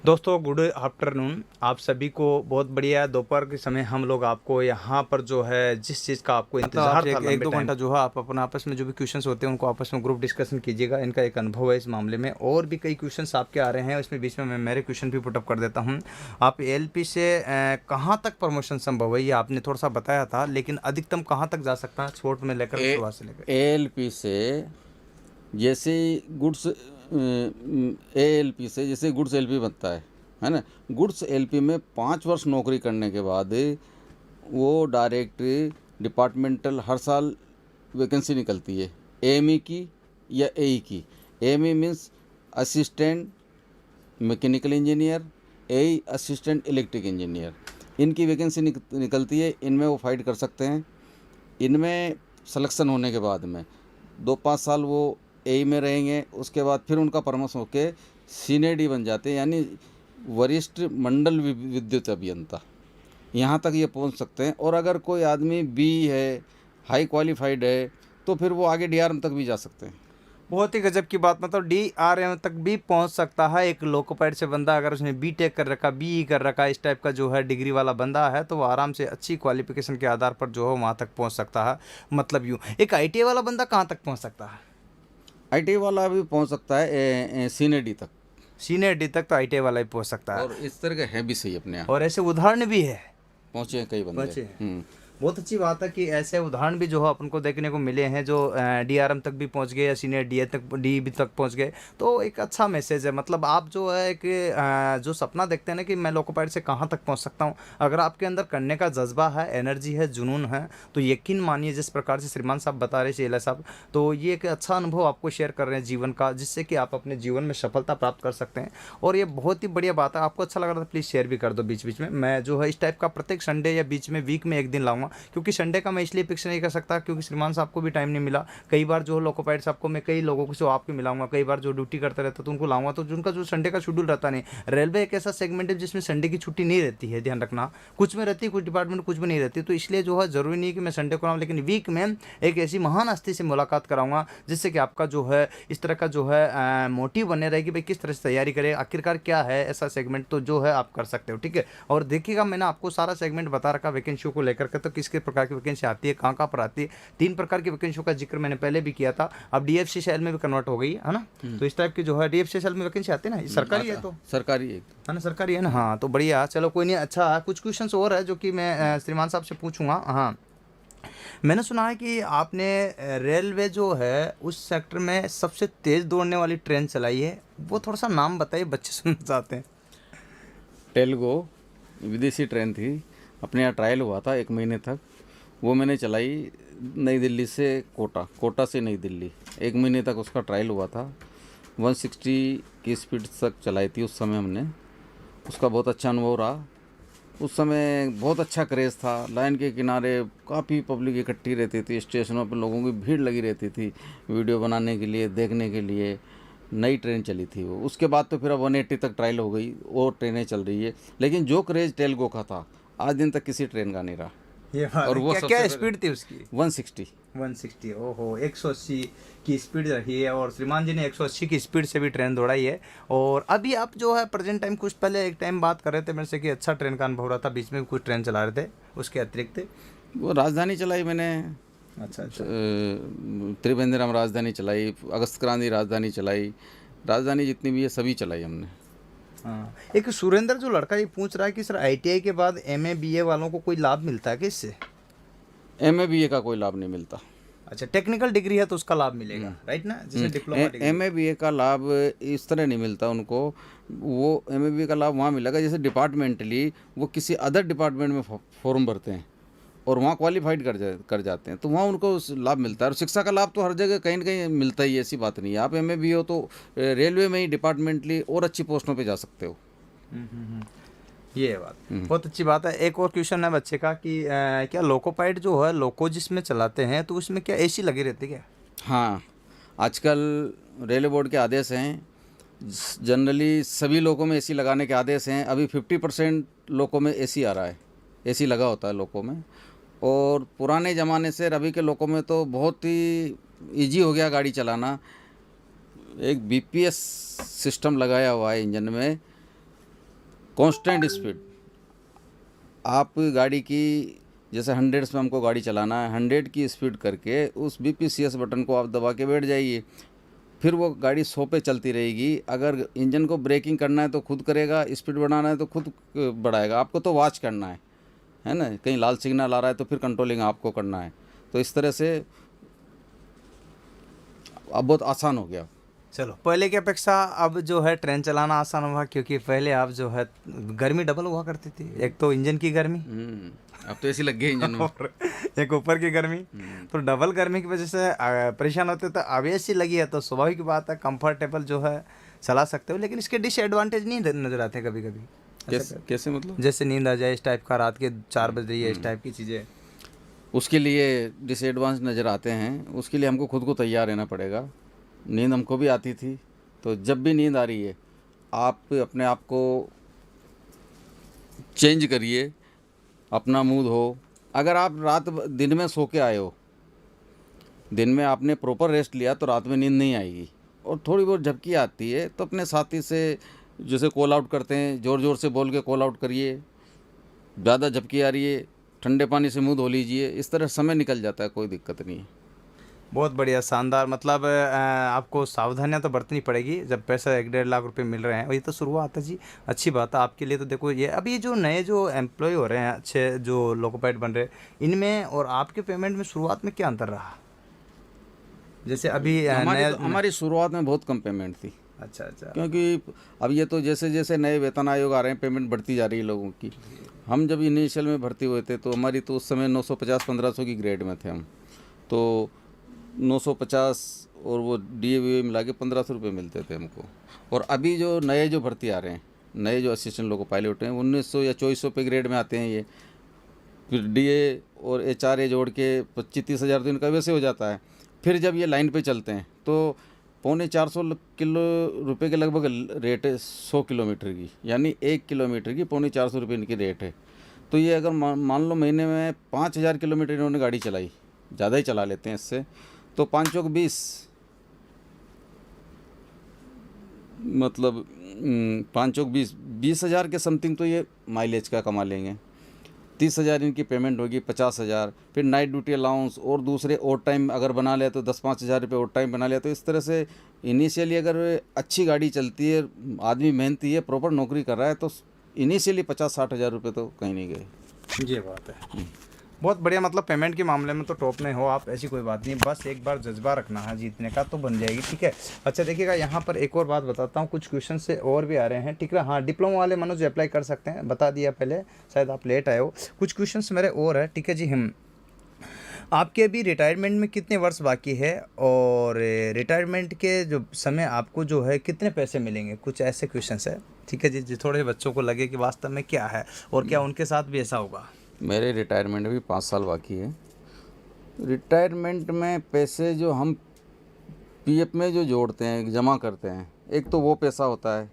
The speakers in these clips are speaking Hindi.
दोस्तों गुड आफ्टरनून। आप सभी को बहुत बढ़िया दोपहर के समय हम लोग आपको यहाँ पर जो है जिस चीज़ का आपको इंतजार था एक दो घंटा जो है आप अपना आपस में जो भी क्वेश्चंस होते हैं उनको आपस में ग्रुप डिस्कशन कीजिएगा। इनका एक अनुभव है इस मामले में, और भी कई क्वेश्चंस आपके आ रहे हैं, इसमें बीच में मैं मेरे क्वेश्चन भी पुटअप कर देता हूँ। आप एएलपी से कहाँ तक प्रमोशन संभव है ये आपने थोड़ा सा बताया था, लेकिन अधिकतम कहाँ तक जा सकता है स्पोर्ट में लेकर शुरुआत से लेकर? एएलपी से जैसे गुड्स एएलपी से जैसे गुड्स एलपी बनता है ना। गुड्स एलपी में 5 वर्ष नौकरी करने के बाद वो डायरेक्ट डिपार्टमेंटल हर साल वैकेंसी निकलती है, एएमई की या एई की। AME means assistant mechanical engineer, AE assistant electric engineer. इनकी वैकेंसी निकलती है, इनमें वो फाइट कर सकते हैं। इनमें सिलेक्शन होने के बाद में 2-5 साल वो एई में रहेंगे, उसके बाद फिर उनका प्रमोशन होके सीनियर डी बन जाते हैं, यानी वरिष्ठ मंडल विद्युत अभियंता। यहाँ तक ये पहुँच सकते हैं। और अगर कोई आदमी बी है, हाई क्वालिफाइड है, तो फिर वो आगे डीआरएम तक भी जा सकते हैं। बहुत ही गजब की बात, मतलब डीआरएम तक भी पहुंच सकता है एक लोकोपाइड से बंदा। अगर उसने बीटेक कर रखा, बीई कर रखा, इस टाइप का जो है डिग्री वाला बंदा है, तो वो आराम से अच्छी क्वालिफिकेशन के आधार पर जो है वहाँ तक पहुँच सकता है। मतलब यूँ एक आईटीआई वाला बंदा कहाँ तक पहुँच सकता है? आईटी वाला भी पहुँच सकता है सीनियर डी तक, सीनियर डी तक तो आईटीआई वाला भी पहुँच सकता है। और इस तरह का है भी सही अपने यहाँ, और ऐसे उदाहरण भी है, पहुँचे हैं कई बंदे। बचे हैं। बहुत अच्छी बात है कि ऐसे उदाहरण भी जो है अपन को देखने को मिले हैं, जो डीआरएम तक भी पहुंच गए या सीनियर डी तक डी भी तक पहुंच गए। तो एक अच्छा मैसेज है। मतलब आप जो है एक जो सपना देखते हैं ना कि मैं लोकोपाइड से कहाँ तक पहुंच सकता हूं, अगर आपके अंदर करने का जज्बा है, एनर्जी है, जुनून है, तो यकीन मानिए जिस प्रकार से श्रीमान साहब बता रहे शेला साहब, तो ये एक अच्छा अनुभव आपको शेयर कर रहे हैं जीवन का, जिससे कि आप अपने जीवन में सफलता प्राप्त कर सकते हैं। और ये बहुत ही बढ़िया बात है। आपको अच्छा लग रहा था प्लीज़ शेयर भी कर दो बीच बीच में। मैं जो है इस टाइप का प्रत्येक संडे या बीच में वीक में एक दिन लाऊंगा, क्योंकि संडे का मैं इसलिए फिक्स नहीं कर सकता क्योंकि श्रीमान साहब को भी टाइम नहीं मिला। कई बार जो लोकोपाइड साहब को मैं कई लोगों को जो आपको मिलाऊंगा, कई बार जो ड्यूटी करता रहता तो उनको लाऊंगा, तो उनका जो संडे का शेड्यूल रहता नहीं। रेलवे एक ऐसा सेगमेंट है जिसमें संडे की छुट्टी नहीं रहती है, ध्यान रखना। कुछ में रहती है, कुछ डिपार्टमेंट कुछ में नहीं रहती, तो इसलिए जो है जरूरी नहीं है कि मैं संडे को आऊँ, लेकिन वीक में एक ऐसी महान हस्ती से मुलाकात कराऊंगा जिससे कि आपका जो है इस तरह का जो है मोटिव बने रहेगी भाई किस तरह से तैयारी करें, आखिरकार क्या है ऐसा सेगमेंट, तो जो है आप कर सकते हो। ठीक है, और देखिएगा मैंने आपको सारा सेगमेंट बता रखा वैकेंसियों को लेकर के, तो किस किस प्रकार की वैकेंसी आती है, कहाँ कहाँ पर आती है। 3 प्रकार की वैकेंसियों का जिक्र मैंने पहले भी किया था, अब डीएफसी सेल में भी कन्वर्ट हो गई है ना। तो इस टाइप की जो है डीएफसी सेल में वैकेंसी आती है ना, ये सरकारी है तो सरकारी है। है ना, सरकारी है ना। हाँ तो बढ़िया, चलो कोई नहीं। अच्छा कुछ क्वेश्चन और है जो कि मैं श्रीमान साहब से पूछूंगा। हाँ, मैंने सुना है कि आपने रेलवे जो है उस सेक्टर में सबसे तेज दौड़ने वाली ट्रेन चलाई है, वो थोड़ा सा नाम बताइए, बच्चे सुनना चाहते हैं। टेलगो विदेशी ट्रेन थी, अपने यहाँ ट्रायल हुआ था 1 महीने तक। वो मैंने चलाई नई दिल्ली से कोटा, कोटा से नई दिल्ली। 1 महीने तक उसका ट्रायल हुआ था। 160 की स्पीड तक चलाई थी उस समय हमने। उसका बहुत अच्छा अनुभव रहा। उस समय बहुत अच्छा क्रेज़ था। लाइन के किनारे काफ़ी पब्लिक इकट्ठी रहती थी, स्टेशनों पर लोगों की भीड़ लगी रहती थी वीडियो बनाने के लिए, देखने के लिए। नई ट्रेन चली थी वो। उसके बाद तो फिर अब 180 तक ट्रायल हो गई, और ट्रेनें चल रही है। लेकिन जो क्रेज़ टेलगो का था आज दिन तक किसी ट्रेन का नहीं रहा। ये बात और है। वो क्या सबसे क्या पहले स्पीड थी उसकी? 160। 160, ओहो, 180 की स्पीड रही है, और श्रीमान जी ने 180 की स्पीड से भी ट्रेन दौड़ाई है। और अभी आप जो है प्रेजेंट टाइम, कुछ पहले एक टाइम बात कर रहे थे मेरे से कि अच्छा ट्रेन का अनुभव रहा था, बीच में कुछ ट्रेन चला रहे थे उसके अतिरिक्त? वो राजधानी चलाई मैंने। अच्छा अच्छा। त्रिवेंद्रम राजधानी चलाई, अगस्त क्रांति राजधानी चलाई, राजधानी जितनी भी है सभी चलाई हमने। हाँ, एक सुरेंद्र जो लड़का ये पूछ रहा है कि सर आईटीआई के बाद एमए बीए वालों को कोई लाभ मिलता है क्या इससे? एमए बीए का कोई लाभ नहीं मिलता। अच्छा, टेक्निकल डिग्री है तो उसका लाभ मिलेगा, राइट ना, जैसे डिप्लोमा डिग्री। एमए बीए का लाभ इस तरह नहीं मिलता उनको। वो एमए बीए का लाभ वहाँ मिलेगा जैसे डिपार्टमेंटली वो किसी अदर डिपार्टमेंट में फॉर्म भरते हैं और वहाँ क्वालिफाइड कर जाते हैं, तो वहाँ उनको लाभ मिलता है। और शिक्षा का लाभ तो हर जगह कहीं ना कहीं मिलता ही है, ऐसी बात नहीं है। आप एमए बीए हो तो रेलवे में ही डिपार्टमेंटली और अच्छी पोस्टों पे जा सकते हो। ये है बात, बहुत अच्छी बात है। एक और क्वेश्चन है बच्चे का कि क्या लोकोपाइड जो है लोको जिसमें चलाते हैं तो उसमें क्या एसी लगी रहती है क्या? हाँ, आजकल रेलवे बोर्ड के आदेश हैं, जनरली सभी लोगों में एसी लगाने के आदेश हैं। अभी 50% लोगों में एसी आ रहा है, एसी लगा होता है लोगों में। और पुराने ज़माने से अभी के लोगों में तो बहुत ही इजी हो गया गाड़ी चलाना। एक बीपीएस सिस्टम लगाया हुआ है इंजन में, कांस्टेंट स्पीड। आप गाड़ी की जैसे 100 में हमको गाड़ी चलाना है, 100 की स्पीड करके उस BPCS बटन को आप दबा के बैठ जाइए, फिर वो गाड़ी 100 पे चलती रहेगी। अगर इंजन को ब्रेकिंग करना है तो खुद करेगा, स्पीड बढ़ाना है तो खुद बढ़ाएगा। आपको तो वॉच करना है ना, कहीं लाल सिग्नल आ रहा है तो फिर कंट्रोलिंग आपको करना है। तो इस तरह से अब बहुत आसान हो गया। चलो, पहले की अपेक्षा अब जो है ट्रेन चलाना आसान हुआ, क्योंकि पहले आप जो है गर्मी डबल हुआ करती थी। एक तो इंजन की गर्मी अब तो ऐसी लग गई इंजन में। और एक ऊपर की गर्मी, तो डबल गर्मी की वजह से परेशान होते। तो अब ऐसी लगी है तो स्वाभाविक बात है, कंफर्टेबल जो है चला सकते हो। लेकिन इसके डिसएडवांटेज नहीं नजर आते कभी कभी। कैसे मतलब? जैसे नींद आ जाए इस टाइप का, रात के 4 बज रही है, इस टाइप की चीज़ें। उसके लिए डिसएडवांस नज़र आते हैं, उसके लिए हमको खुद को तैयार रहना पड़ेगा। नींद हमको भी आती थी, तो जब भी नींद आ रही है आप अपने आप को चेंज करिए, अपना मूड हो। अगर आप दिन में सो के आए हो, दिन में आपने प्रॉपर रेस्ट लिया तो रात में नींद नहीं आएगी। और थोड़ी बहुत झपकी आती है तो अपने साथी से जैसे कॉल आउट करते हैं, ज़ोर ज़ोर से बोल के कॉल आउट करिए। ज़्यादा झपकी आ रही है, ठंडे पानी से मुँह धो लीजिए। इस तरह समय निकल जाता है, कोई दिक्कत नहीं है। बहुत बढ़िया, शानदार। मतलब आपको सावधानियां तो बरतनी पड़ेगी जब पैसा 1-1.5 लाख रुपए मिल रहे हैं। और ये तो शुरुआत है जी, अच्छी बात है आपके लिए। तो देखो ये अभी जो नए जो एम्प्लॉय हो रहे हैं, अच्छे जो लोको पायलट बन रहे हैं, इनमें और आपके पेमेंट में शुरुआत में क्या अंतर रहा? जैसे अभी नया हमारी शुरुआत में बहुत कम पेमेंट थी। अच्छा अच्छा। क्योंकि अब ये तो जैसे जैसे नए वेतन आयोग आ रहे हैं, पेमेंट बढ़ती जा रही है लोगों की। हम जब इनिशियल में भर्ती हुए थे तो हमारी तो उस समय 950-1500 की ग्रेड में थे हम, तो 950 और वो DA मिला के 1500 रुपये मिलते थे हमको। और अभी जो नए जो भर्ती आ रहे हैं, नए जो असिस्टेंट लोको पायलट हैं, 1900 या 2400 पे ग्रेड में आते हैं ये। फिर DA और HRA जोड़ के 25-30 हज़ार तो इनका वैसे हो जाता है। फिर जब ये लाइन पे चलते हैं तो 350 रुपये के लगभग रेट है 100 किलोमीटर की, यानी 1 किलोमीटर की 450 रुपये इनकी रेट है। तो ये अगर मान लो महीने में 5000 किलोमीटर इन्होंने गाड़ी चलाई, ज़्यादा ही चला लेते हैं इससे, तो 5 चौक 20, मतलब 5 चौक 20 हज़ार के समथिंग तो ये माइलेज का कमा लेंगे। 30 हज़ार इनकी पेमेंट होगी, 50 हज़ार। फिर नाइट ड्यूटी अलाउंस और दूसरे ओवर टाइम अगर बना लिया तो 10-5 हज़ार रुपये ओवर टाइम बना लिया। तो इस तरह से इनिशियली अगर अच्छी गाड़ी चलती है, आदमी मेहनती है, प्रॉपर नौकरी कर रहा है, तो इनिशियली 50-60 हज़ार रुपये तो कहीं नहीं गए। ये बात है, बहुत बढ़िया। मतलब पेमेंट के मामले में तो टॉप में हो आप, ऐसी कोई बात नहीं। बस एक बार जज्बा रखना है जीतने का तो बन जाएगी, ठीक है। अच्छा देखिएगा, यहाँ पर एक और बात बताता हूँ, कुछ क्वेश्चन से और भी आ रहे हैं, ठीक है। हाँ, डिप्लोमा वाले मनोज अप्लाई कर सकते हैं, बता दिया पहले, शायद आप लेट आए हो। कुछ क्वेश्चन मेरे और है, ठीक है जी। हम आपके अभी रिटायरमेंट में कितने वर्ष बाकी है, और रिटायरमेंट के जो समय आपको जो है कितने पैसे मिलेंगे, कुछ ऐसे क्वेश्चन है, ठीक है जी। थोड़े बच्चों को लगे कि वास्तव में क्या है और क्या उनके साथ भी ऐसा होगा। मेरे रिटायरमेंट भी 5 साल बाकी है। रिटायरमेंट में पैसे जो हम PF में जो जोड़ते हैं, जमा करते हैं, एक तो वो पैसा होता है,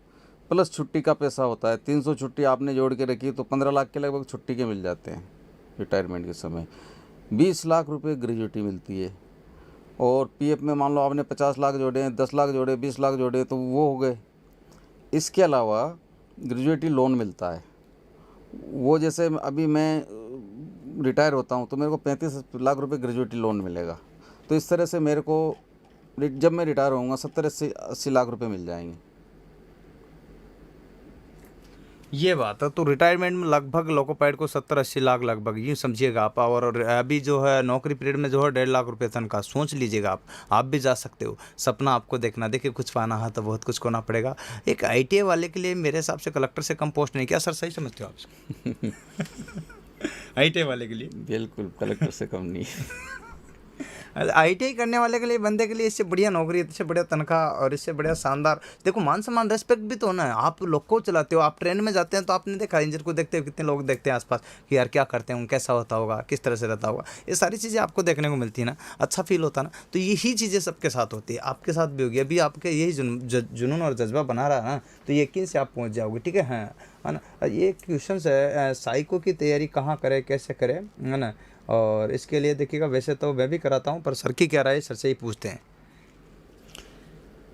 प्लस छुट्टी का पैसा होता है। 300 छुट्टी आपने जोड़ के रखी तो 15 लाख के लगभग छुट्टी के मिल जाते हैं रिटायरमेंट के समय। 20 लाख रुपए ग्रेजुएटी मिलती है। और PF में मान लो आपने 50 लाख जोड़े, 10 लाख जोड़े, 20 लाख जोड़े, तो वो हो गए। इसके अलावा ग्रेजुएटी लोन मिलता है। वो जैसे अभी मैं रिटायर होता हूँ तो मेरे को 35 लाख रुपए ग्रेजुएटी लोन मिलेगा। तो इस तरह से मेरे को जब मैं रिटायर होऊंगा 70-80 लाख रुपए मिल जाएंगे। ये बात है। तो रिटायरमेंट में लगभग लोको पायलट को 70-80 लाख लगभग, यूँ समझिएगा आप। और अभी जो है नौकरी पीरियड में जो है 1.5 लाख रुपये तनख्वाह, सोच लीजिएगा आप भी जा सकते हो। सपना आपको देखना, देखिए कुछ पाना है तो बहुत कुछ करना पड़ेगा। एक ITA वाले के लिए मेरे हिसाब से कलेक्टर से कम पोस्ट नहीं, क्या सर सही समझते हो आप? ITA वाले के लिए बिल्कुल कलेक्टर से कम नहीं। ITI करने वाले के लिए, बंदे के लिए इससे बढ़िया नौकरी, इससे बढ़िया तनख्वाह और इससे बढ़िया शानदार, देखो मान सम्मान रेस्पेक्ट भी तो होना है। आप लोको चलाते हो, आप ट्रेन में जाते हैं तो आपने देखा इंजन को देखते हो, कितने लोग देखते हैं आसपास कि यार क्या करते हैं, कैसा होता होगा, किस तरह से रहता होगा। ये सारी चीज़ें आपको देखने को मिलती है ना, अच्छा फील होता है ना। तो यही चीज़ें सबके साथ होती है, आपके साथ भी होगी। अभी आपके यही जुनून और जज्बा बना रहा है ना, तो यकीन से आप पहुँच जाओगे, ठीक है। हाँ, है ना। ये क्वेश्चन है, साइको की तैयारी कहाँ करें, कैसे करें, है ना। और इसके लिए देखिएगा, वैसे तो मैं भी कराता हूँ, पर सर की क्या राय है, सर से ही पूछते हैं।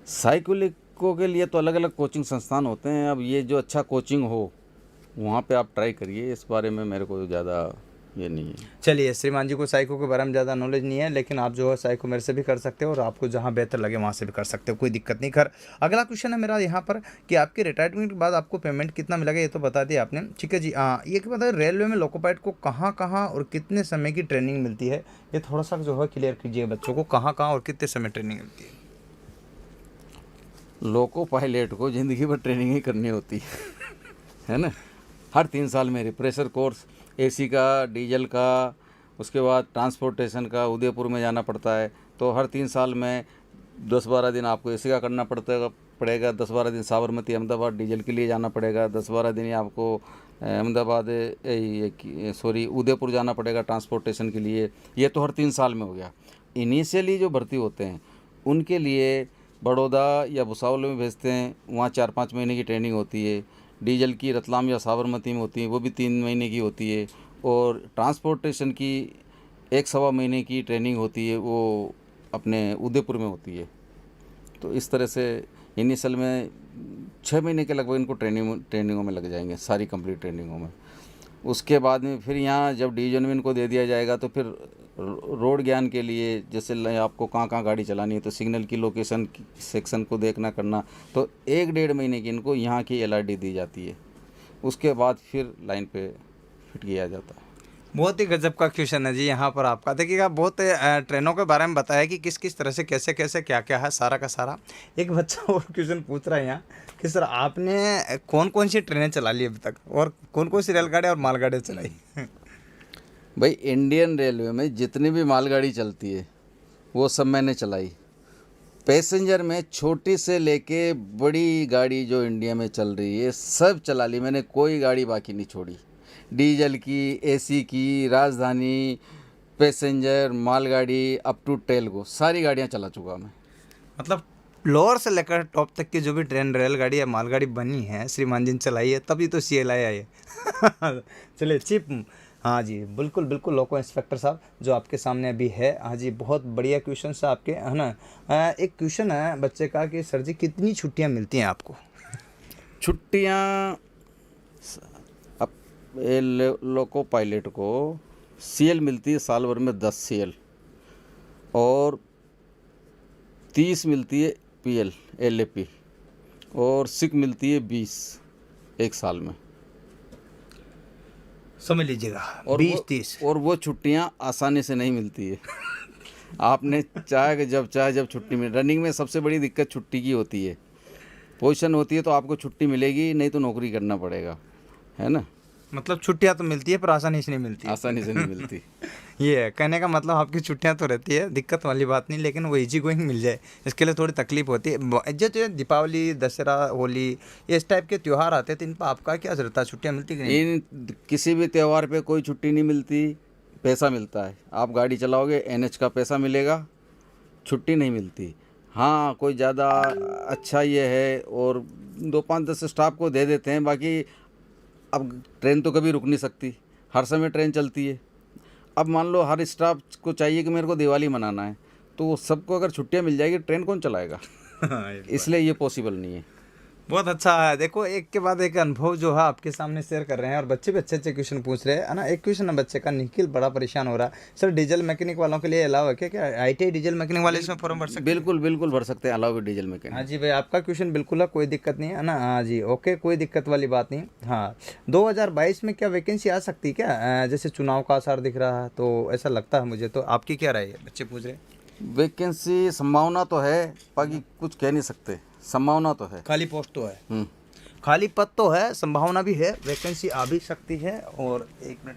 साइकिलिकों के लिए तो अलग अलग कोचिंग संस्थान होते हैं। अब ये जो अच्छा कोचिंग हो वहाँ पे आप ट्राई करिए, इस बारे में मेरे को ज़्यादा ये नहीं है। चलिए, श्रीमान जी को साइको के बारे में ज़्यादा नॉलेज नहीं है, लेकिन आप जो है साइको मेरे से भी कर सकते हो और आपको जहाँ बेहतर लगे वहाँ से भी कर सकते हो, कोई दिक्कत नहीं। खैर, अगला क्वेश्चन है मेरा यहाँ पर कि आपके रिटायरमेंट के बाद आपको पेमेंट कितना मिलेगा, ये तो बता दिया आपने, ठीक है जी। ये कि बताइए, रेलवे में लोको पायलट को कहाँ कहाँ और कितने समय की ट्रेनिंग मिलती है, ये थोड़ा सा जो है क्लियर कीजिए बच्चों को, कहाँ कहाँ और कितने समय ट्रेनिंग मिलती है। लोको पायलट को ज़िंदगी भर ट्रेनिंग ही करनी होती है ना। हर 3 साल में रिफ्रेशर कोर्स, एसी का, डीजल का, उसके बाद ट्रांसपोर्टेशन का उदयपुर में जाना पड़ता है। तो हर 3 साल में 10-12 दिन आपको एसी का करना पड़ेगा, 10-12 दिन साबरमती अहमदाबाद डीजल के लिए जाना पड़ेगा, 10-12 दिन आपको अहमदाबाद उदयपुर जाना पड़ेगा ट्रांसपोर्टेशन के लिए। ये तो हर 3 साल में हो गया। इनिशियली जो भर्ती होते हैं उनके लिए बड़ौदा या भुसावल में भेजते हैं, वहाँ 4-5 महीने की ट्रेनिंग होती है। डीजल की रतलाम या साबरमती में होती है, वो भी 3 महीने की होती है। और ट्रांसपोर्टेशन की 1-1.25 महीने की ट्रेनिंग होती है, वो अपने उदयपुर में होती है। तो इस तरह से इनिशियल में 6 महीने के लगभग इनको ट्रेनिंगों में लग जाएंगे, सारी कंप्लीट ट्रेनिंगों में। उसके बाद में फिर यहाँ जब डिवीजन में इनको दे दिया जाएगा तो फिर रोड ज्ञान के लिए, जैसे आपको कहाँ कहाँ गाड़ी चलानी है, तो सिग्नल की लोकेशन सेक्शन को देखना करना, तो 1-1.5 महीने की इनको यहाँ की LRD दी जाती है। उसके बाद फिर लाइन पे फिट किया जाता है। बहुत ही गजब का क्वेश्चन है जी यहाँ पर आपका। देखिएगा, बहुत ट्रेनों के बारे में बताया कि किस किस तरह से कैसे कैसे क्या क्या है, सारा का सारा। एक बच्चा और क्वेश्चन पूछ रहा है यहाँ कि सर आपने कौन कौन सी ट्रेनें चला ली अभी तक, और कौन कौन सी रेलगाड़ी और मालगाड़ी चलाई? भाई, इंडियन रेलवे में जितनी भी मालगाड़ी चलती है वो सब मैंने चलाई। पैसेंजर में छोटी से लेके बड़ी गाड़ी जो इंडिया में चल रही है सब चला ली मैंने, कोई गाड़ी बाकी नहीं छोड़ी। डीजल की, एसी की, राजधानी, पैसेंजर, मालगाड़ी, अप टू टेल्गो, सारी गाड़ियाँ चला चुका मैं। मतलब लोअर से लेकर टॉप तक की जो भी ट्रेन, रेलगाड़ी या मालगाड़ी बनी है, श्रीमान जी ने चलाई है, तभी तो CLI आई है। चलिए चीप, हाँ जी, बिल्कुल बिल्कुल लोको इंस्पेक्टर साहब जो आपके सामने अभी है। हाँ जी, बहुत बढ़िया क्वेश्चन है आपके, है ना। एक क्वेश्चन है बच्चे का कि सर जी कितनी छुट्टियाँ मिलती हैं आपको? छुट्टियाँ अब लोको पायलट को CL मिलती है साल भर में 10 CL, और 30 मिलती है PL LAP, और सिक मिलती है 20 एक साल में, समझ लीजिएगा। और 20-30। और वो छुट्टियां आसानी से नहीं मिलती है। आपने चाहे कि जब छुट्टी मिले। रनिंग में सबसे बड़ी दिक्कत छुट्टी की होती है। पोजीशन होती है तो आपको छुट्टी मिलेगी, नहीं तो नौकरी करना पड़ेगा, है ना। मतलब छुट्टियां तो मिलती है पर आसानी से नहीं मिलती। आसानी से नहीं मिलती। ये है कहने का मतलब, आपकी छुट्टियां तो रहती है, दिक्कत वाली बात नहीं, लेकिन वो इजी गोइंग मिल जाए इसके लिए थोड़ी तकलीफ होती है। जो दीपावली, दशहरा, होली, इस टाइप के त्यौहार आते हैं तो इन पर आपका क्या रहता है, छुट्टियाँ मिलती कि नहीं? इन किसी भी त्यौहार पे कोई छुट्टी नहीं मिलती, पैसा मिलता है। आप गाड़ी चलाओगे, NH का पैसा मिलेगा, छुट्टी नहीं मिलती। हाँ, कोई ज़्यादा अच्छा ये है और 2-5-10 स्टाफ को दे देते हैं, बाकी अब ट्रेन तो कभी रुक नहीं सकती, हर समय ट्रेन चलती है। अब मान लो हर स्टाफ को चाहिए कि मेरे को दिवाली मनाना है, तो सबको अगर छुट्टियां मिल जाएगी, ट्रेन कौन चलाएगा? इसलिए ये पॉसिबल नहीं है। बहुत अच्छा है। देखो, एक के बाद एक अनुभव जो है आपके सामने शेयर कर रहे हैं, और बच्चे भी अच्छे अच्छे क्वेश्चन पूछ रहे हैं, है ना। एक क्वेश्चन है बच्चे का, निखिल बड़ा परेशान हो रहा है, सर डीजल मैकेनिक वालों के लिए अलाउ है क्या ITI डीजल मैकेनिक वाले इसमें फॉर्म भर सकते हैं? बिल्कुल बिल्कुल भर सकते हैं, अलाउ है डीजल मैकेनिक। हाँ जी भाई, आपका क्वेश्चन बिल्कुल है, कोई दिक्कत नहीं है ना। हाँ जी, ओके, कोई दिक्कत वाली बात नहीं। हाँ, 2022 में क्या वैकेंसी आ सकती है क्या? जैसे चुनाव का असर दिख रहा है तो ऐसा लगता है मुझे, तो आपकी क्या राय है? बच्चे पूछ रहे हैं। वैकेंसी संभावना तो है, बाकी कुछ कह नहीं सकते, संभावना तो है। खाली पोस्ट तो है, खाली पद तो है, संभावना भी है, वैकेंसी आ भी सकती है। और एक मिनट,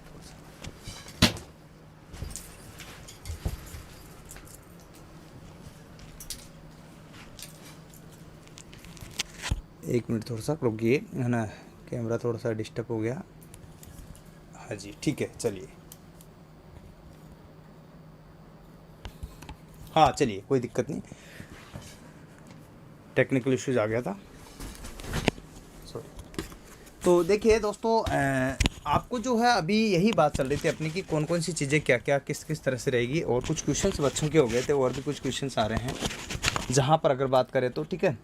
थोड़ा सा रुकिए, है ना, कैमरा थोड़ा सा डिस्टर्ब हो गया। हाँ जी, ठीक है, चलिए। हाँ चलिए, कोई दिक्कत नहीं, टेक्निकल इश्यूज आ गया था, सॉरी। तो देखिए दोस्तों, आपको जो है अभी यही बात चल रही थी अपनी कि कौन कौन सी चीज़ें क्या क्या किस किस तरह से रहेगी, और कुछ क्वेश्चंस बच्चों के हो गए थे, और भी कुछ क्वेश्चंस आ रहे हैं जहाँ पर अगर बात करें तो, ठीक है।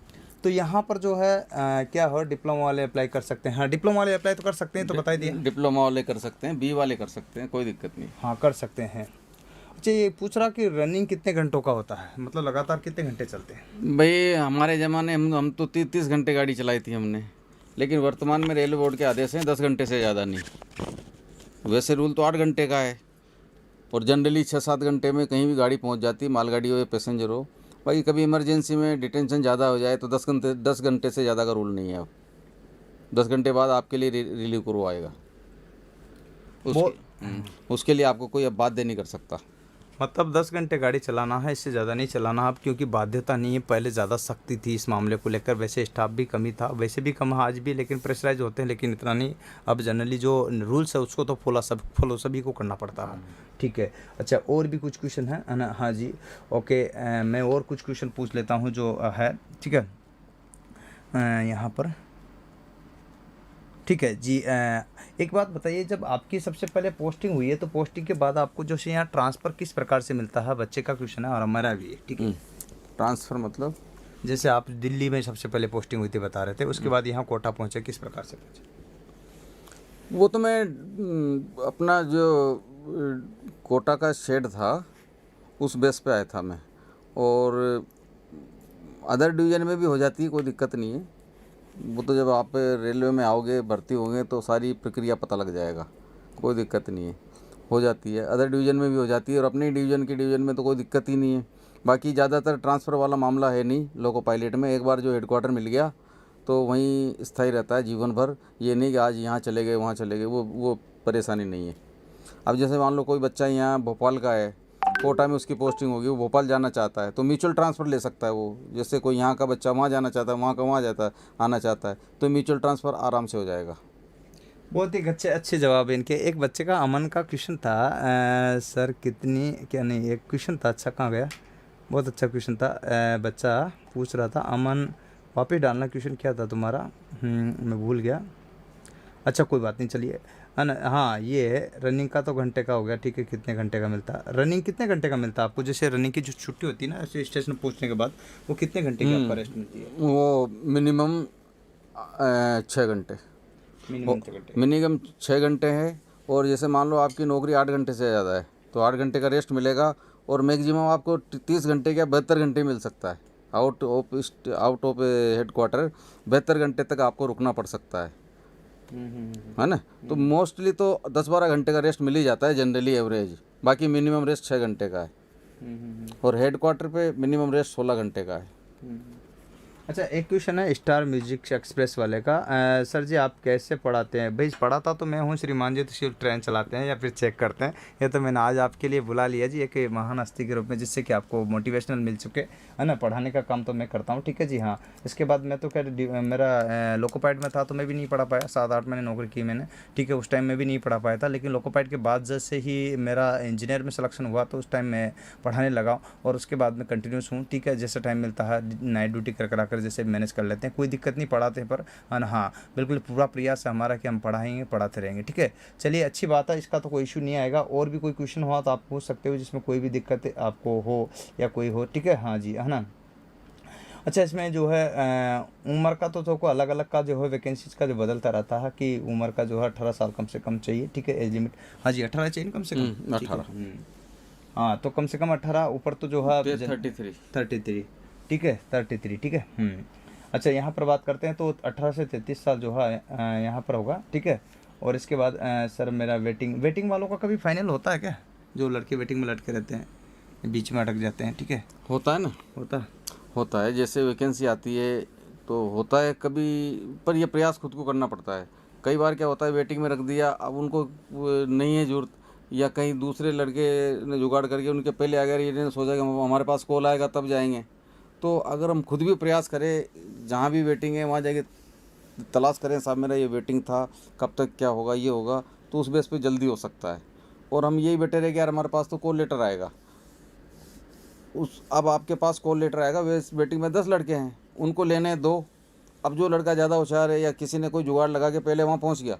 तो यहाँ पर जो है क्या हो, डिप्लोमा वाले अप्लाई कर सकते हैं? हाँ, डिप्लोमा वाले अप्लाई तो कर सकते हैं, तो बताई दिया। डिप्लोमा वाले कर सकते हैं, बी वाले कर सकते हैं, कोई दिक्कत नहीं। हाँ, कर सकते हैं। अच्छा, ये पूछ रहा कि रनिंग कितने घंटों का होता है, मतलब लगातार कितने घंटे चलते हैं? भाई हमारे ज़माने हम तो 30 घंटे गाड़ी चलाई थी हमने, लेकिन वर्तमान में रेलवे बोर्ड के आदेश हैं 10 घंटे से ज़्यादा नहीं। वैसे रूल तो 8 घंटे का है, और जनरली 6-7 घंटे में कहीं भी गाड़ी पहुंच जाती है, मालगाड़ी हो या पैसेंजर हो। भाई कभी इमरजेंसी में डिटेंशन ज़्यादा हो जाए तो 10 घंटे से ज़्यादा का रूल नहीं है। अब 10 घंटे बाद आपके लिए रिलीव करो आएगा, उसके लिए आपको कोई अब बाध्य नहीं कर सकता। मतलब 10 घंटे गाड़ी चलाना है, इससे ज़्यादा नहीं चलाना अब, क्योंकि बाध्यता नहीं है। पहले ज़्यादा सख्ती थी इस मामले को लेकर, वैसे स्टाफ भी कमी था, वैसे भी कम है आज भी, लेकिन प्रेशराइज होते हैं, लेकिन इतना नहीं। अब जनरली जो रूल्स है उसको तो फॉलो सभी को करना पड़ता है। ठीक है। अच्छा, और भी कुछ क्वेश्चन है ना? हाँ जी, ओके। मैं और कुछ क्वेश्चन पूछ लेता हूँ जो है, ठीक है, यहाँ पर। ठीक है जी। एक बात बताइए, जब आपकी सबसे पहले पोस्टिंग हुई है तो पोस्टिंग के बाद आपको जो है यहाँ ट्रांसफ़र किस प्रकार से मिलता है? बच्चे का क्वेश्चन है और हमारा भी है, ठीक है। ट्रांसफ़र मतलब? जैसे आप दिल्ली में सबसे पहले पोस्टिंग हुई थी बता रहे थे, उसके बाद यहाँ कोटा पहुँचे, किस प्रकार से पहुँचे? वो तो मैं अपना जो कोटा का शेड था उस बेस पे आया था मैं, और अदर डिवीज़न में भी हो जाती है, कोई दिक्कत नहीं है। वो तो जब आप रेलवे में आओगे, भर्ती होंगे, तो सारी प्रक्रिया पता लग जाएगा, कोई दिक्कत नहीं है, हो जाती है। अदर डिवीज़न में भी हो जाती है, और अपने डिवीज़न में तो कोई दिक्कत ही नहीं है। बाकी ज़्यादातर ट्रांसफ़र वाला मामला है नहीं लोको पायलट में। एक बार जो हेडक्वार्टर मिल गया तो वहीं स्थायी रहता है जीवन भर। ये नहीं कि आज यहाँ चले गए वहाँ चले गए, वो परेशानी नहीं है। अब जैसे मान लो कोई बच्चा यहाँ भोपाल का है, कोटा में उसकी पोस्टिंग होगी, वो भोपाल जाना चाहता है तो म्यूचुअल ट्रांसफ़र ले सकता है वो। जैसे कोई यहाँ का बच्चा वहाँ जाना चाहता है, वहाँ का वहाँ जाता है, आना चाहता है, तो म्यूचुअल ट्रांसफ़र आराम से हो जाएगा। बहुत ही अच्छे जवाब है इनके। एक बच्चे का, अमन का क्वेश्चन था, सर कितनी, क्या नहीं, एक क्वेश्चन था, अच्छा कहाँ गया, बहुत अच्छा क्वेश्चन था। बच्चा पूछ रहा था, अमन वापस डालना, क्वेश्चन क्या था तुम्हारा? मैं भूल गया। अच्छा कोई बात नहीं, चलिए, है ना। हाँ, ये है रनिंग का तो घंटे का हो गया, ठीक है। कितने घंटे का मिलता है रनिंग, कितने घंटे का मिलता है आपको? जैसे रनिंग की जो छुट्टी होती है ना ऐसे स्टेशन पहुँचने के बाद, वो कितने घंटे की आपका रेस्ट मिलती है? वो मिनिमम 6 घंटे, मिनिमम 6 घंटे। मिनिमम 6 घंटे है। और जैसे मान लो आपकी नौकरी 8 घंटे से ज़्यादा है तो 8 घंटे का रेस्ट मिलेगा, और मैक्सिमम आपको 30 घंटे या 72 घंटे मिल सकता है। आउट ऑफ हेडक्वार्टर 72 घंटे तक आपको रुकना पड़ सकता है ना। तो मोस्टली तो 10-12 घंटे का रेस्ट मिल ही जाता है जनरली एवरेज। बाकी मिनिमम रेस्ट 6 घंटे का है, और हेडक्वार्टर पे मिनिमम रेस्ट 16 घंटे का है। अच्छा, एक क्वेश्चन है स्टार म्यूजिक एक्सप्रेस वाले का। सर जी आप कैसे पढ़ाते हैं? भाई पढ़ाता तो मैं हूँ, श्रीमान जी तो सिर्फ ट्रेन चलाते हैं या फिर चेक करते हैं। ये तो मैंने आज आपके लिए बुला लिया जी एक महान हस्ती के रूप में, जिससे कि आपको मोटिवेशनल मिल चुके, है ना। पढ़ाने का काम तो मैं करता हूँ, ठीक है जी। हाँ, इसके बाद मैं तो खैर मेरा लोकोपाइड में था तो मैं भी नहीं पढ़ा पाया, 7-8 महीने नौकरी की मैंने, ठीक है। उस टाइम में भी नहीं पढ़ा पाया था, लेकिन लोकोपाइड के बाद जैसे ही मेरा इंजीनियर में सिलेक्शन हुआ तो उस टाइम मैं पढ़ाने लगा, और उसके बाद में कंटिन्यूस हूँ, ठीक है। जैसे टाइम मिलता है नाइट ड्यूटी कर जैसे मैनेज कर लेते हैं, कोई दिक्कत नहीं, पढ़ाते हैं। पर हाँ, बिल्कुल पूरा प्रयास है हमारा कि हम पढ़ाएंगे, पढ़ाते रहेंगे, ठीक है। चलिए, अच्छी बात है, इसका तो कोई इशू नहीं आएगा। और भी कोई क्वेश्चन हुआ तो आप पूछ सकते हो, जिसमें कोई भी दिक्कत आपको हो या कोई हो, ठीक है। हाँ जी, है ना। अच्छा, इसमें जो है उम्र का तो को अलग अलग का जो है वैकेंसीज का जो बदलता रहता है कि उम्र का जो है 18 साल कम से कम चाहिए, ठीक है। एज लिमिट, हाँ जी, 18 चाहिए कम से कम, 18। हाँ, तो कम से कम 18, ऊपर तो जो है 33, ठीक है, 33, ठीक है। अच्छा, यहाँ पर बात करते हैं तो 18 से 33 साल जो है यहाँ पर होगा, ठीक है। और इसके बाद सर मेरा वेटिंग वालों का कभी फाइनल होता है क्या? जो लड़के वेटिंग में लटके रहते हैं, बीच में अटक जाते हैं, ठीक है। होता है ना, होता है। जैसे वैकेंसी आती है तो होता है कभी, पर यह प्रयास खुद को करना पड़ता है। कई बार क्या होता है, वेटिंग में रख दिया, अब उनको नहीं है जरूरत, या कहीं दूसरे लड़के ने जुगाड़ करके उनके पहले आ गए, इन्होंने सोचा कि हमारे पास कॉल आएगा तब जाएंगे। तो अगर हम खुद भी प्रयास करें, जहाँ भी वेटिंग है वहाँ जाके तलाश करें, साहब मेरा ये वेटिंग था, कब तक क्या होगा, ये होगा, तो उस बेस पे जल्दी हो सकता है। और हम यही बेटर है कि यार हमारे पास तो कॉल लेटर आएगा, अब आपके पास कॉल लेटर आएगा, वे वेटिंग में 10 लड़के हैं, उनको लेने दो। अब जो लड़का ज़्यादा होशियार है या किसी ने कोई जुगाड़ लगा के पहले वहाँ पहुँच गया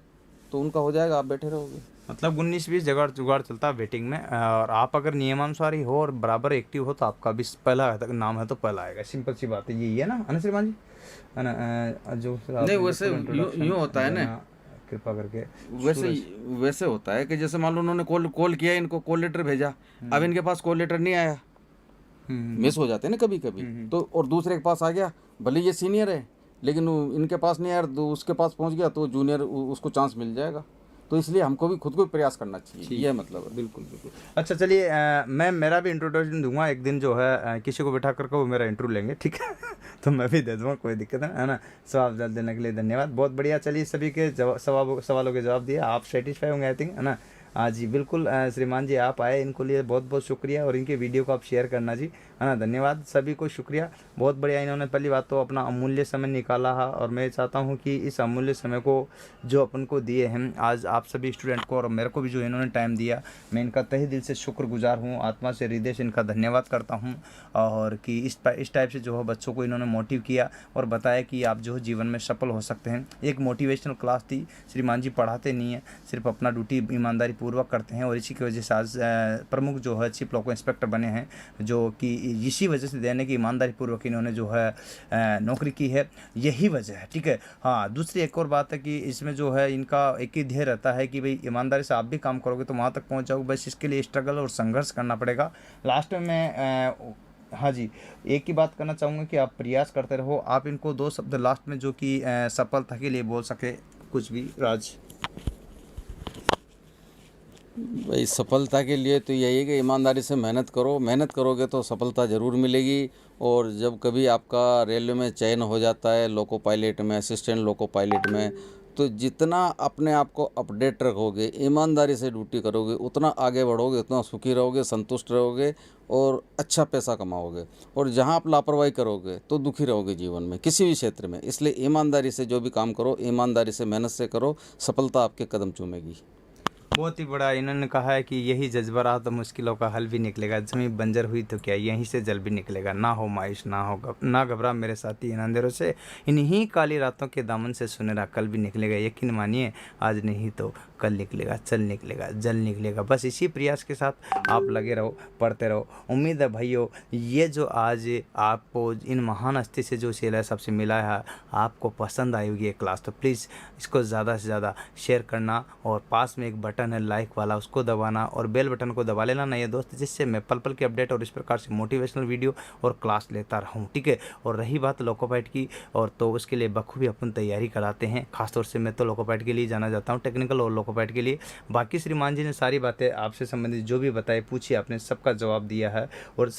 तो उनका हो जाएगा, आप बैठे रहोगे। मतलब 19-20 जगह जुगाड़ चलता है वेटिंग में, और आप अगर नियमानुसार ही हो और बराबर एक्टिव हो तो आपका भी पहला नाम है तो पहला आएगा। सिंपल सी बात है, यही है ना, है ना श्रीमान जी, है ना? जो फिर नहीं, आपने जो वैसे फुल यूँ इंट्रोडक्शन यूँ होता है ना, देना कृपा करके। वैसे सूरज। वैसे होता है कि जैसे मान लो उन्होंने कॉल कॉल किया, इनको कॉल लेटर भेजा, अब इनके पास कॉल लेटर नहीं आया, हम्म मिस हो जाते हैं ना कभी कभी, हम्म तो और दूसरे के पास आ गया, भले ये सीनियर है लेकिन इनके पास नहीं आया, तो उसके पास पहुंच गया तो जूनियर उसको चांस मिल जाएगा। तो इसलिए हमको भी खुद को प्रयास करना चाहिए, ठीक यह है, मतलब है। बिल्कुल बिल्कुल। अच्छा चलिए, मैं मेरा भी इंट्रोडक्शन दूंगा एक दिन, जो है किसी को बैठा करके वो मेरा इंटरव्यू लेंगे, ठीक है? तो मैं भी दे दूंगा, कोई दिक्कत नहीं, है ना? जवाब जल्द देने के लिए धन्यवाद, बहुत बढ़िया। चलिए, सभी के सवालों के जवाब दिए, आप सेटिस्फाई होंगे आई थिंक, है ना? हाँ जी बिल्कुल, श्रीमान जी आप आए, इनको लिए बहुत बहुत शुक्रिया, और इनके वीडियो को आप शेयर करना जी, है ना? धन्यवाद, सभी को शुक्रिया, बहुत बढ़िया। इन्होंने पहली बात तो अपना अमूल्य समय निकाला है, और मैं चाहता हूँ कि इस अमूल्य समय को जो अपन को दिए हैं आज आप सभी स्टूडेंट को, और मेरे को भी जो इन्होंने टाइम दिया, मैं इनका तहे दिल से शुक्रगुजार हूँ, आत्मा से हृदय से इनका धन्यवाद करता हूँ। और कि इस टाइप से जो है बच्चों को इन्होंने मोटिव किया और बताया कि आप जो है जीवन में सफल हो सकते हैं। एक मोटिवेशनल क्लास थी, श्रीमान जी पढ़ाते नहीं हैं, सिर्फ अपना ड्यूटी ईमानदारी पूर्वक करते हैं, और इसी की वजह से आज प्रमुख जो है चीफ लोको इंस्पेक्टर बने हैं, जो कि इसी वजह से देने की ईमानदारी पूर्वक इन्होंने जो है नौकरी की है, यही वजह है, ठीक है? हाँ, दूसरी एक और बात है कि इसमें जो है इनका एक ही ध्येय रहता है कि भाई ईमानदारी से आप भी काम करोगे तो वहाँ तक पहुँच जाओगे, बस इसके लिए स्ट्रगल और संघर्ष करना पड़ेगा। लास्ट में मैं हाँ जी, एक ही बात करना चाहूँगा कि आप प्रयास करते रहो। आप इनको 2 शब्द लास्ट में जो कि सफलता के लिए बोल सके, कुछ भी, राज। भाई सफलता के लिए तो यही है कि ईमानदारी से मेहनत करो, मेहनत करोगे तो सफलता ज़रूर मिलेगी। और जब कभी आपका रेलवे में चयन हो जाता है, लोको पायलट में, असिस्टेंट लोको पायलट में, तो जितना अपने आप को अपडेट रखोगे, ईमानदारी से ड्यूटी करोगे, उतना आगे बढ़ोगे, उतना सुखी रहोगे, संतुष्ट रहोगे और अच्छा पैसा कमाओगे। और जहाँ आप लापरवाही करोगे तो दुखी रहोगे जीवन में, किसी भी क्षेत्र में। इसलिए ईमानदारी से जो भी काम करो, ईमानदारी से मेहनत से करो, सफलता आपके कदम चूमेगी। बहुत ही बड़ा इन्होंने कहा है कि यही जज्बा रहा तो मुश्किलों का हल भी निकलेगा, ज़मीं बंजर हुई तो क्या यहीं से जल भी निकलेगा। ना हो मायूस, ना घबरा मेरे साथी, इन अंधेरों से, इन्हीं काली रातों के दामन से सुनहरा कल भी निकलेगा। यकीन मानिए, आज नहीं तो कल निकलेगा, चल निकलेगा, जल निकलेगा। बस इसी प्रयास के साथ आप लगे रहो, पढ़ते रहो। उम्मीद है भाइयों, ये जो आज आपको इन महान हस्ती से जो सिलेबस सबसे मिला है, आपको पसंद आई होगी ये क्लास, तो प्लीज़ इसको ज़्यादा से ज़्यादा शेयर करना, और पास में एक बटन है लाइक वाला, उसको दबाना, और बेल बटन को दबा लेना ना ये दोस्त, जिससे मैं पल पल के अपडेट और इस प्रकार से मोटिवेशनल वीडियो और क्लास लेता रहूँ, ठीक है? और रही बात लोकोपाइट की, और तो उसके लिए बखूबी अपन तैयारी कराते हैं। खासतौर से मैं तो लोकोपाइट के लिए जाना जाता हूँ, टेक्निकल और लोकोपाइट के लिए। बाकी श्रीमान जी ने सारी बातें आपसे संबंधित जो भी बताए, पूछी, आपने सबका जवाब दिया है, और